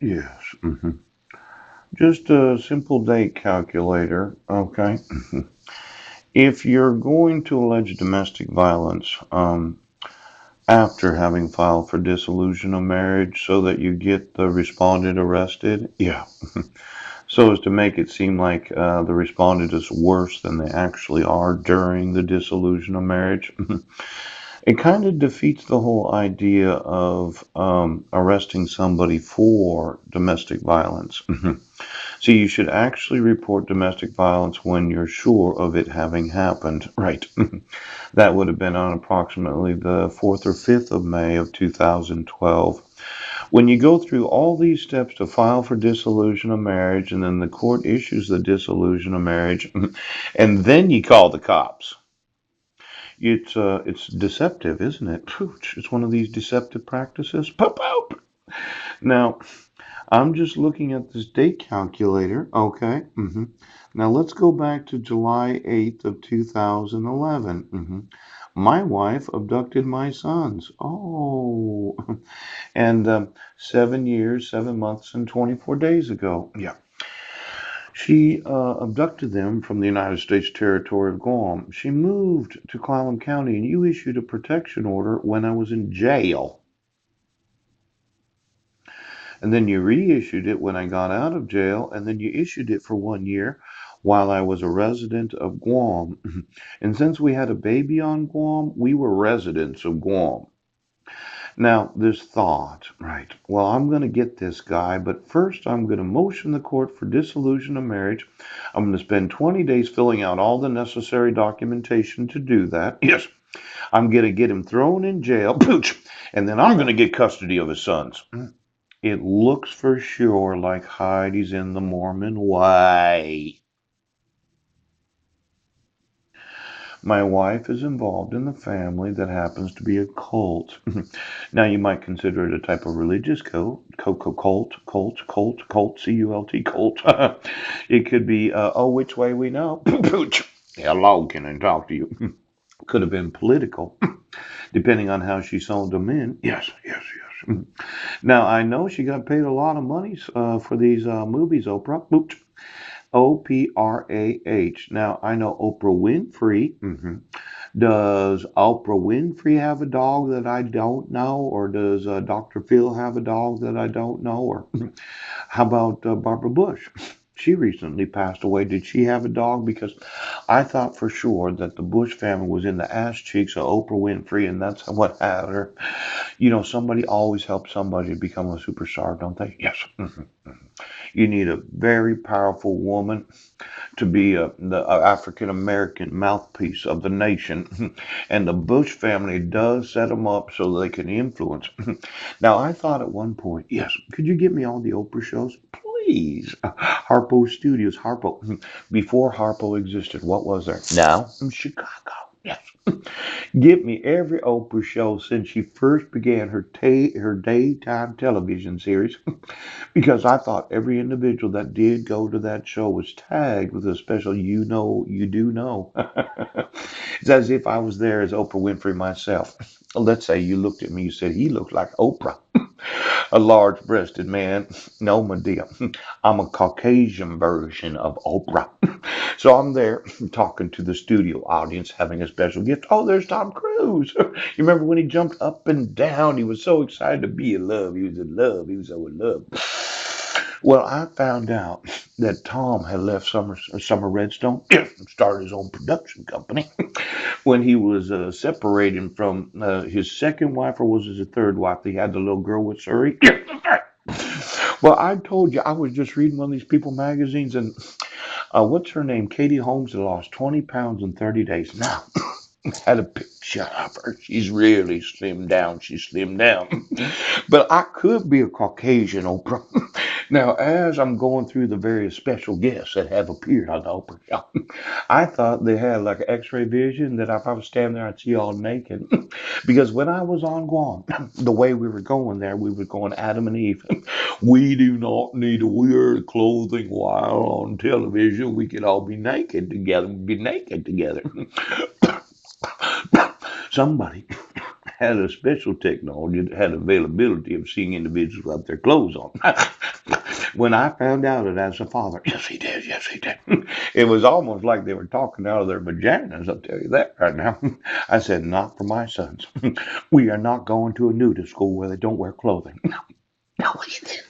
Yes. Just a simple date calculator. Okay. If you're going to allege domestic violence, after having filed for dissolution of marriage so that you get the respondent arrested, yeah. So as to make it seem like the respondent is worse than they actually are during the dissolution of marriage. It kind of defeats the whole idea of arresting somebody for domestic violence. So you should actually report domestic violence when you're sure of it having happened. Right. That would have been on approximately the 4th or 5th of May of 2012. When you go through all these steps to file for dissolution of marriage, and then the court issues the dissolution of marriage, and then you call the cops. It's deceptive, isn't it? It's one of these deceptive practices. Pop out. Now, I'm just looking at this date calculator. Okay. Now let's go back to July 8th of 2011. My wife abducted my sons. Oh, and 7 years, 7 months, and 24 days ago. Yeah. She abducted them from the United States territory of Guam. She moved to Clallam County, and you issued a protection order when I was in jail. And then you reissued it when I got out of jail, and then you issued it for 1 year while I was a resident of Guam. And since we had a baby on Guam, we were residents of Guam. Now, this thought, right, well, I'm going to get this guy, but first I'm going to motion the court for dissolution of marriage. I'm going to spend 20 days filling out all the necessary documentation to do that. Yes, I'm going to get him thrown in jail, pooch, and then I'm going to get custody of his sons. It looks for sure like Heidi's in the Mormon way. My wife is involved in the family that happens to be a cult. Now, you might consider it a type of religious cult, cult, C-U-L-T, cult. It could be, oh, which way we know? Hello, can I talk to you? Could have been political, depending on how she sold them in. Yes, yes, yes. Now, I know she got paid a lot of money for these movies, Oprah. Oprah. Now, I know Oprah Winfrey. Does Oprah Winfrey have a dog that I don't know? Or does Dr. Phil have a dog that I don't know? Or how about Barbara Bush? She recently passed away. Did she have a dog? Because I thought for sure that the Bush family was in the ass cheeks of Oprah Winfrey, and that's what had her. You know, somebody always helps somebody to become a superstar, don't they? Yes. You need a very powerful woman to be the African American mouthpiece of the nation. And the Bush family does set them up so they can influence. Now, I thought at one point, yes, could you get me all the Oprah shows? Please. Harpo Studios, Harpo. Before Harpo existed, what was there? Now, in Chicago. Yes. Give me every Oprah show since she first began her daytime television series, because I thought every individual that did go to that show was tagged with a special "you know, you do know." It's as if I was there as Oprah Winfrey myself. Let's say you looked at me, you said he looked like Oprah, a large-breasted man. No, my dear, I'm a Caucasian version of Oprah. So I'm there talking to the studio audience, having a special gift. Oh, there's Tom Cruise. You remember when he jumped up and down? He was so excited to be in love. He was in love. He was so in love. Well, I found out that Tom had left Summer Redstone, started his own production company, when he was separating from his second wife, or was it his third wife? He had the little girl with Surrey. Well, I told you, I was just reading one of these People magazines, and what's her name? Katie Holmes had lost 20 pounds in 30 days. Now, had a picture of her. She's really slimmed down. She's slimmed down. But I could be a Caucasian Oprah. Now, as I'm going through the various special guests that have appeared on the Oprah show, I thought they had like an X-ray vision that if I was standing there, I'd see all naked. Because when I was on Guam, the way we were going there, we were going Adam and Eve. We do not need to wear clothing while on television. We could all be naked together. Be naked together. Somebody had a special technology that had availability of seeing individuals without their clothes on. When I found out it as a father, yes, he did, yes, he did. It was almost like they were talking out of their vaginas, I'll tell you that right now. I said, not for my sons. We are not going to a nudist school where they don't wear clothing. No, no, he didn't.